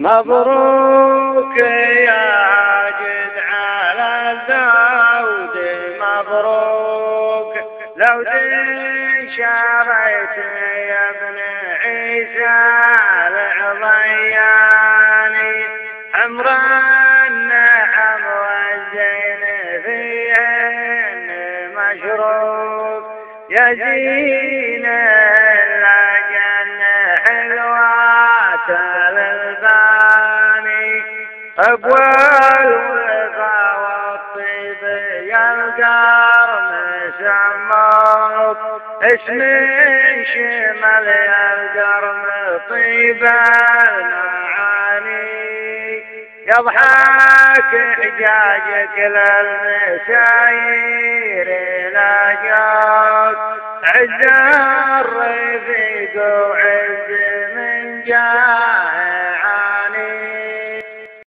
مبروك يا جد على الزود، مبروك لو شريت يا ابن عيسى العضياني، عمر النعم والزين فيهن مشروب، يا زينة الجنة حلوات للباني، أبوى الوفا والطيب يا القرن سموك، اسم شمال يا القرن طيب المعاني، يضحك حجاجك للمساير لاجوك، عز الرفيق وعز من جاك